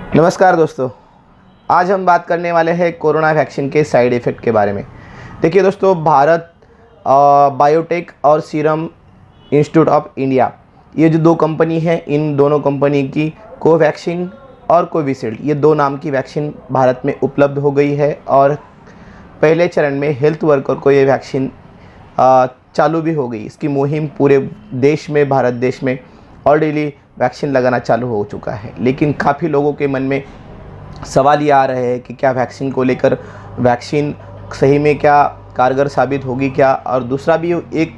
नमस्कार दोस्तों, आज हम बात करने वाले हैं कोरोना वैक्सीन के साइड इफ़ेक्ट के बारे में। देखिए दोस्तों, भारत बायोटेक और सीरम इंस्टीट्यूट ऑफ इंडिया, ये जो दो कंपनी हैं, इन दोनों कंपनी की कोवैक्सीन और कोविशील्ड, ये दो नाम की वैक्सीन भारत में उपलब्ध हो गई है और पहले चरण में हेल्थ वर्कर को ये वैक्सीन चालू भी हो गई। इसकी मुहिम पूरे देश में, भारत देश में ऑलरेडी वैक्सीन लगाना चालू हो चुका है। लेकिन काफ़ी लोगों के मन में सवाल ये आ रहे हैं कि क्या वैक्सीन को लेकर वैक्सीन सही में क्या कारगर साबित होगी क्या, और दूसरा भी एक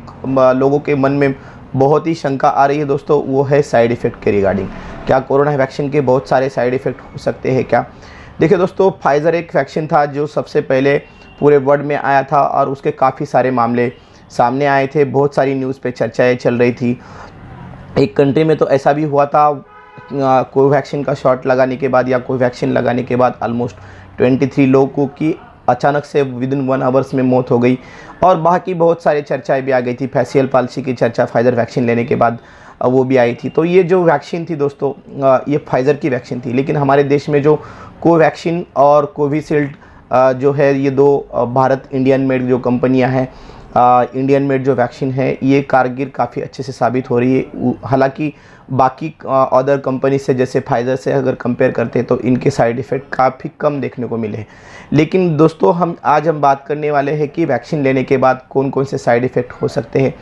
लोगों के मन में बहुत ही शंका आ रही है दोस्तों, वो है साइड इफ़ेक्ट के रिगार्डिंग। क्या कोरोना वैक्सीन के बहुत सारे साइड इफ़ेक्ट हो सकते हैं क्या? देखिए दोस्तों, फाइज़र एक वैक्सीन था जो सबसे पहले पूरे वर्ल्ड में आया था और उसके काफ़ी सारे मामले सामने आए थे। बहुत सारी न्यूज़ पे चर्चाएँ चल रही थी। एक कंट्री में तो ऐसा भी हुआ था, कोवैक्सीन का शॉट लगाने के बाद या कोई वैक्सीन लगाने के बाद ऑलमोस्ट 23 लोगों की अचानक से विदिन 1 आवर्स में मौत हो गई। और बाकी बहुत सारी चर्चाएं भी आ गई थी। फेशियल पाल्सी की चर्चा फाइज़र वैक्सीन लेने के बाद वो भी आई थी। तो ये जो वैक्सीन थी दोस्तों, ये फाइज़र की वैक्सीन थी। लेकिन हमारे देश में जो कोवैक्सीन और कोविशील्ड जो है, ये दो भारत इंडियन मेड जो कंपनियां हैं, इंडियन मेड जो वैक्सीन है, ये कारगर काफ़ी अच्छे से साबित हो रही है। हालांकि बाकी अदर कंपनी से, जैसे फाइज़र से अगर कंपेयर करते हैं तो इनके साइड इफ़ेक्ट काफ़ी कम देखने को मिले हैं। लेकिन दोस्तों, आज हम बात करने वाले हैं कि वैक्सीन लेने के बाद कौन कौन से साइड इफ़ेक्ट हो सकते हैं,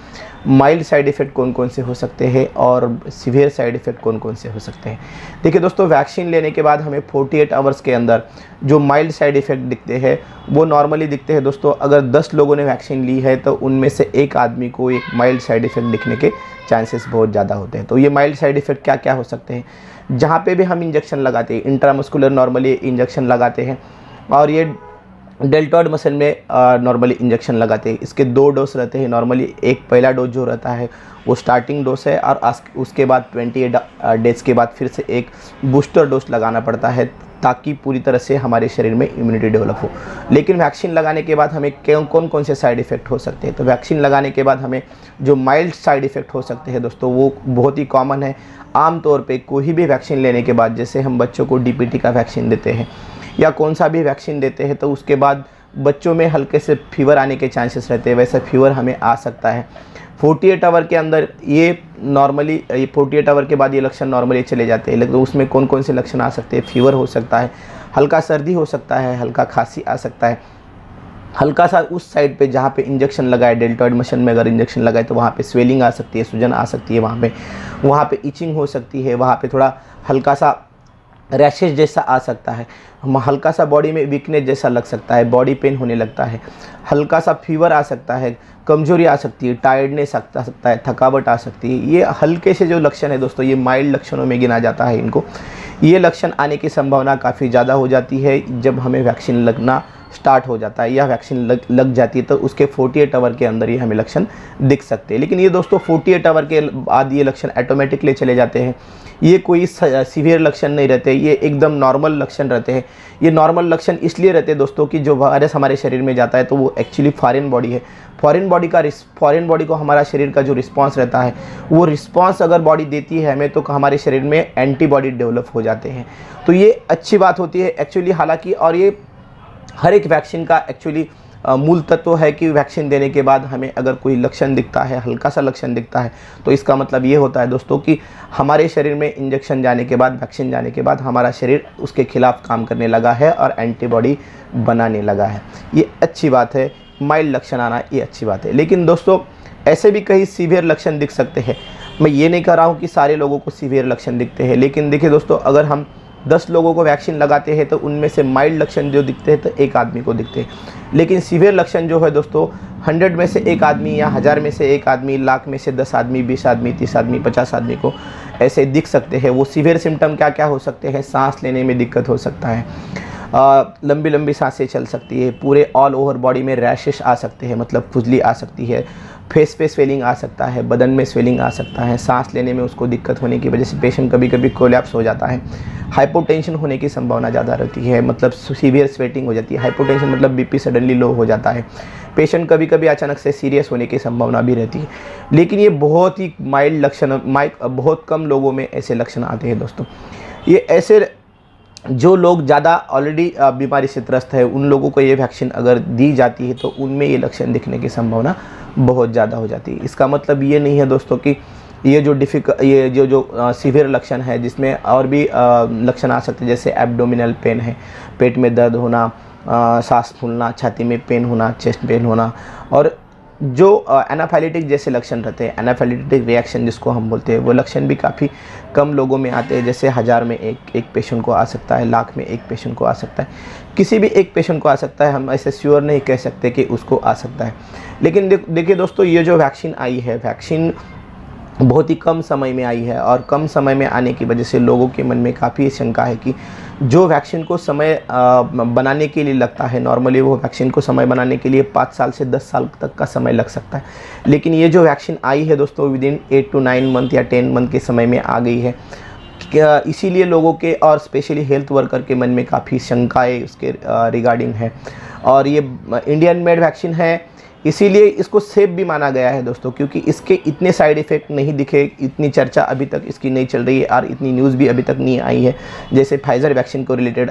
माइल्ड साइड इफ़ेक्ट कौन कौन से हो सकते हैं और सीवियर साइड इफ़ेक्ट कौन कौन से हो सकते हैं। देखिए दोस्तों, वैक्सीन लेने के बाद हमें 48 आवर्स के अंदर जो माइल्ड साइड इफ़ेक्ट दिखते हैं वो नॉर्मली दिखते हैं दोस्तों। अगर 10 लोगों ने वैक्सीन ली है तो उनमें से एक आदमी को एक माइल्ड साइड इफ़ेक्ट दिखने के चांसेस बहुत ज़्यादा होते हैं। तो ये माइल्ड साइड इफ़ेक्ट क्या क्या हो सकते हैं? जहाँ पे भी हम इंजेक्शन लगाते हैं, इंट्रामस्कुलर नॉर्मली इंजेक्शन लगाते हैं और ये डेल्टॉइड मसल में नॉर्मली इंजेक्शन लगाते हैं। इसके 2 डोज रहते हैं नॉर्मली। एक पहला डोज जो रहता है वो स्टार्टिंग डोज है और उसके बाद 28 डेज़ के बाद फिर से एक बूस्टर डोज लगाना पड़ता है ताकि पूरी तरह से हमारे शरीर में इम्यूनिटी डेवलप हो। लेकिन वैक्सीन लगाने के बाद हमें कौन कौन से साइड इफ़ेक्ट हो सकते हैं? तो वैक्सीन लगाने के बाद हमें जो माइल्ड साइड इफ़ेक्ट हो सकते हैं दोस्तों, वो बहुत ही कॉमन है। आम तौर पे कोई भी वैक्सीन लेने के बाद, जैसे हम बच्चों को डीपीटी का वैक्सीन देते हैं या कौन सा भी वैक्सीन देते हैं, तो उसके बाद बच्चों में हल्के से फीवर आने के चांसेस रहते हैं। वैसे फीवर हमें आ सकता है 48 आवर के अंदर। ये नॉर्मली 48 आवर के बाद ये लक्षण नॉर्मली चले जाते हैं। लेकिन उसमें कौन कौन से लक्षण आ सकते हैं? फीवर हो सकता है, हल्का सर्दी हो सकता है, हल्का खांसी आ सकता है, हल्का सा उस साइड पे जहाँ पे इंजेक्शन लगाए, डेल्टॉइड मसल में अगर इंजेक्शन लगाए तो वहाँ पे स्वेलिंग आ सकती है, सूजन आ सकती है, वहाँ पे इचिंग हो सकती है, वहाँ पे थोड़ा हल्का सा रैशेज जैसा आ सकता है, हल्का सा बॉडी में वीकनेस जैसा लग सकता है, बॉडी पेन होने लगता है, हल्का सा फीवर आ सकता है, कमजोरी आ सकती है, टायर्डनेस आ सकता है, थकावट आ सकती है। ये हल्के से जो लक्षण है दोस्तों, ये माइल्ड लक्षणों में गिना जाता है इनको। ये लक्षण आने की संभावना काफ़ी ज़्यादा हो जाती है जब हमें वैक्सीन लगना स्टार्ट हो जाता है या वैक्सीन लग जाती है, तो उसके 48 आवर के अंदर ही हमें लक्षण दिख सकते हैं। लेकिन ये दोस्तों 48 आवर के बाद ये लक्षण ऑटोमेटिकली चले जाते हैं। ये कोई सीवियर लक्षण नहीं रहते, ये एकदम नॉर्मल लक्षण रहते हैं। ये नॉर्मल लक्षण इसलिए रहते हैं दोस्तों कि जो वायरस हमारे शरीर में जाता है तो वो एक्चुअली फॉरेन बॉडी है। फॉरेन बॉडी को हमारा शरीर का जो रिस्पांस रहता है, वो रिस्पांस अगर बॉडी देती है हमें, तो हमारे शरीर में एंटीबॉडी डेवलप हो जाते हैं। तो ये अच्छी बात होती है एक्चुअली। हालांकि और ये हर एक वैक्सीन का एक्चुअली मूल तत्व है कि वैक्सीन देने के बाद हमें अगर कोई लक्षण दिखता है, हल्का सा लक्षण दिखता है, तो इसका मतलब ये होता है दोस्तों कि हमारे शरीर में इंजेक्शन जाने के बाद, वैक्सीन जाने के बाद हमारा शरीर उसके खिलाफ काम करने लगा है और एंटीबॉडी बनाने लगा है। ये अच्छी बात है। माइल्ड लक्षण आना ये अच्छी बात है। लेकिन दोस्तों, ऐसे भी कई सीवियर लक्षण दिख सकते हैं। मैं ये नहीं कह रहा हूँ कि सारे लोगों को सीवियर लक्षण दिखते हैं, लेकिन देखिए दोस्तों, अगर हम 10 लोगों को वैक्सीन लगाते हैं तो उनमें से माइल्ड लक्षण जो दिखते हैं तो एक आदमी को दिखते हैं। लेकिन सीवियर लक्षण जो है दोस्तों, 100 में से एक आदमी या 1000 में से एक आदमी, लाख में से 10 आदमी, 20 आदमी, 30 आदमी, 50 आदमी को ऐसे दिख सकते हैं। वो सीवियर सिम्टम क्या क्या हो सकते हैं? सांस लेने में दिक्कत हो सकता है, लंबी लंबी सांसें चल सकती है, पूरे ऑल ओवर बॉडी में रैशेस आ सकते हैं, मतलब खुजली आ सकती है, फेस पे स्वेलिंग आ सकता है, बदन में स्वेलिंग आ सकता है, सांस लेने में उसको दिक्कत होने की वजह से पेशेंट कभी कभी कोलैप्स हो जाता है, हाइपोटेंशन होने की संभावना ज़्यादा रहती है, मतलब सीवियर स्वेटिंग हो जाती है। हाइपोटेंशन मतलब बीपी सडनली लो हो जाता है, पेशेंट कभी कभी अचानक से सीरियस होने की संभावना भी रहती है। लेकिन ये बहुत ही माइल्ड लक्षण, बहुत कम लोगों में ऐसे लक्षण आते हैं दोस्तों। ये ऐसे जो लोग ज़्यादा ऑलरेडी बीमारी से त्रस्त है, उन लोगों को ये वैक्सीन अगर दी जाती है तो उनमें ये लक्षण दिखने की संभावना बहुत ज़्यादा हो जाती है। इसका मतलब ये नहीं है दोस्तों कि ये जो सीवियर लक्षण है, जिसमें और भी लक्षण आ सकते हैं, जैसे एब्डोमिनल पेन है, पेट में दर्द होना, सांस फूलना, छाती में पेन होना, चेस्ट पेन होना, और जो एनाफाइलेटिक जैसे लक्षण रहते हैं, एनाफाइलेटिक रिएक्शन जिसको हम बोलते हैं, वो लक्षण भी काफ़ी कम लोगों में आते हैं। जैसे 1000 में एक पेशेंट को आ सकता है, लाख में एक पेशेंट को आ सकता है, किसी भी एक पेशेंट को आ सकता है। हम ऐसे श्योर नहीं कह सकते कि उसको आ सकता है। लेकिन देखिए दोस्तों, ये जो वैक्सीन आई है, वैक्सीन बहुत ही कम समय में आई है, और कम समय में आने की वजह से लोगों के मन में काफ़ी शंका है कि जो वैक्सीन को समय बनाने के लिए लगता है, नॉर्मली वो वैक्सीन को समय बनाने के लिए 5 साल से 10 साल तक का समय लग सकता है। लेकिन ये जो वैक्सीन आई है दोस्तों, विदिन 8 to 9 मंथ या 10 मंथ के समय में आ गई है। इसीलिए लोगों के और स्पेशली हेल्थ वर्कर के मन में काफ़ी शंकाएँ उसके रिगार्डिंग है। और ये इंडियन मेड वैक्सीन है, इसीलिए इसको सेफ भी माना गया है दोस्तों, क्योंकि इसके इतने साइड इफ़ेक्ट नहीं दिखे, इतनी चर्चा अभी तक इसकी नहीं चल रही है, और इतनी न्यूज़ भी अभी तक नहीं आई है। जैसे फाइज़र वैक्सीन को रिलेटेड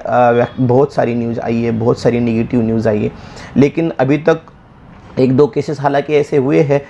बहुत सारी न्यूज़ आई है, बहुत सारी नेगेटिव न्यूज़ आई है, लेकिन अभी तक 1-2 केसेस हालांकि ऐसे हुए हैं।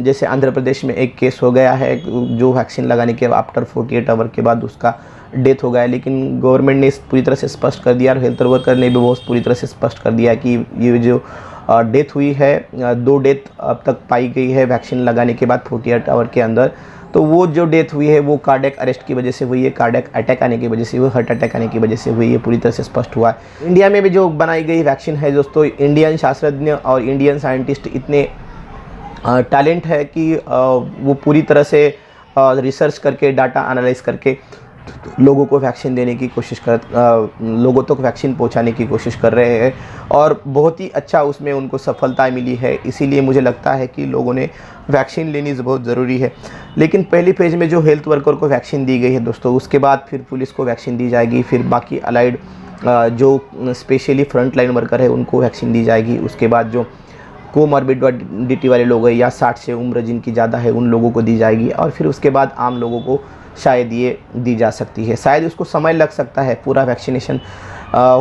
जैसे आंध्र प्रदेश में एक केस हो गया है, जो वैक्सीन लगाने के आफ्टर 48 आवर के बाद उसका डेथ हो गया है। लेकिन गवर्नमेंट ने पूरी तरह से स्पष्ट कर दिया, और हेल्थ वर्कर ने भी बहुत पूरी तरह से स्पष्ट कर दिया कि ये जो डेथ हुई है, 2 डेथ अब तक पाई गई है वैक्सीन लगाने के बाद 48 आवर के अंदर। तो वो जो डेथ हुई है वो कार्डियक अरेस्ट की वजह से हुई है, कार्डियक अटैक आने की वजह से हुई, हार्ट अटैक आने की वजह से हुई है, पूरी तरह से स्पष्ट हुआ है। इंडिया में भी जो बनाई गई वैक्सीन है दोस्तों, इंडियन शास्त्रज्ञ और इंडियन साइंटिस्ट इतने टैलेंट है कि वो पूरी तरह से रिसर्च करके, डाटा एनालाइज करके लोगों को वैक्सीन देने की कोशिश लोगों तक वैक्सीन पहुंचाने की कोशिश कर रहे हैं, और बहुत ही अच्छा उसमें उनको सफलता मिली है। इसीलिए मुझे लगता है कि लोगों ने वैक्सीन लेनी बहुत ज़रूरी है। लेकिन पहली फेज़ में जो हेल्थ वर्कर को वैक्सीन दी गई है दोस्तों, उसके बाद फिर पुलिस को वैक्सीन दी जाएगी, फिर बाकी अलाइड जो स्पेशली फ्रंट लाइन वर्कर है उनको वैक्सीन दी जाएगी। उसके बाद जो कोमॉर्बिडिटी वाले लोग हैं या 60 से उम्र जिनकी ज़्यादा है, उन लोगों को दी जाएगी, और फिर उसके बाद आम लोगों को शायद ये दी जा सकती है। शायद उसको समय लग सकता है, पूरा वैक्सीनेशन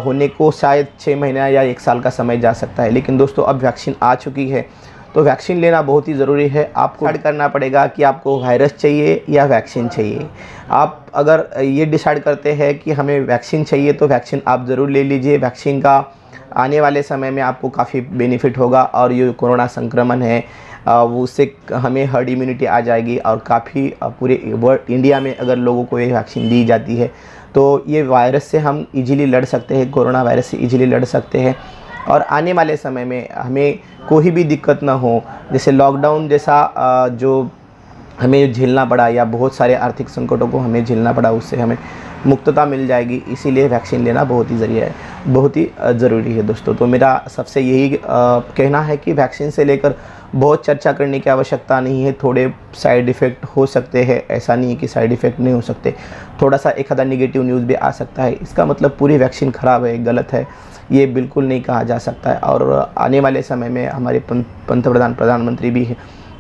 होने को शायद 6 महीना या 1 साल का समय जा सकता है। लेकिन दोस्तों, अब वैक्सीन आ चुकी है तो वैक्सीन लेना बहुत ही ज़रूरी है। आपको डिसाइड करना पड़ेगा कि आपको वायरस चाहिए या वैक्सीन चाहिए। आप अगर ये डिसाइड करते हैं कि हमें वैक्सीन चाहिए तो वैक्सीन आप ज़रूर ले लीजिए। वैक्सीन का आने वाले समय में आपको काफ़ी बेनिफिट होगा, और ये कोरोना संक्रमण है वो उससे हमें हर्ड इम्यूनिटी आ जाएगी, और काफ़ी पूरे वर्ल्ड इंडिया में अगर लोगों को ये वैक्सीन दी जाती है तो ये वायरस से हम इजीली लड़ सकते हैं, कोरोना वायरस से इजीली लड़ सकते हैं, और आने वाले समय में हमें कोई भी दिक्कत ना हो। जैसे लॉकडाउन जैसा जो हमें झेलना पड़ा, या बहुत सारे आर्थिक संकटों को हमें झेलना पड़ा, उससे हमें मुक्तता मिल जाएगी। इसीलिए वैक्सीन लेना बहुत ही बहुत ही ज़रूरी है दोस्तों। तो मेरा सबसे यही कहना है कि वैक्सीन से लेकर बहुत चर्चा करने की आवश्यकता नहीं है। थोड़े साइड इफ़ेक्ट हो सकते हैं, ऐसा नहीं है कि साइड इफ़ेक्ट नहीं हो सकते। थोड़ा सा एक आधा नेगेटिव न्यूज़ भी आ सकता है, इसका मतलब पूरी वैक्सीन ख़राब है, गलत है, ये बिल्कुल नहीं कहा जा सकता है। और आने वाले समय में हमारे प्रधानमंत्री भी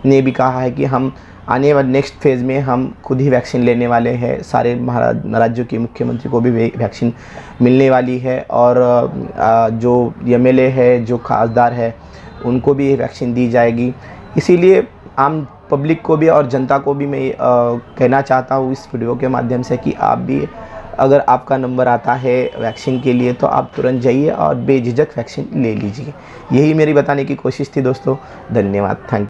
ने भी कहा है कि हम आने वाले नेक्स्ट फेज़ में हम खुद ही वैक्सीन लेने वाले हैं। सारे राज्यों के मुख्यमंत्री को भी वैक्सीन मिलने वाली है, और जो MLA है, जो खासदार है, उनको भी ये वैक्सीन दी जाएगी। इसीलिए आम पब्लिक को भी और जनता को भी मैं कहना चाहता हूँ इस वीडियो के माध्यम से कि आप भी, अगर आपका नंबर आता है वैक्सीन के लिए, तो आप तुरंत जाइए और बेझिझक वैक्सीन ले लीजिए। यही मेरी बताने की कोशिश थी दोस्तों। धन्यवाद, थैंक यू।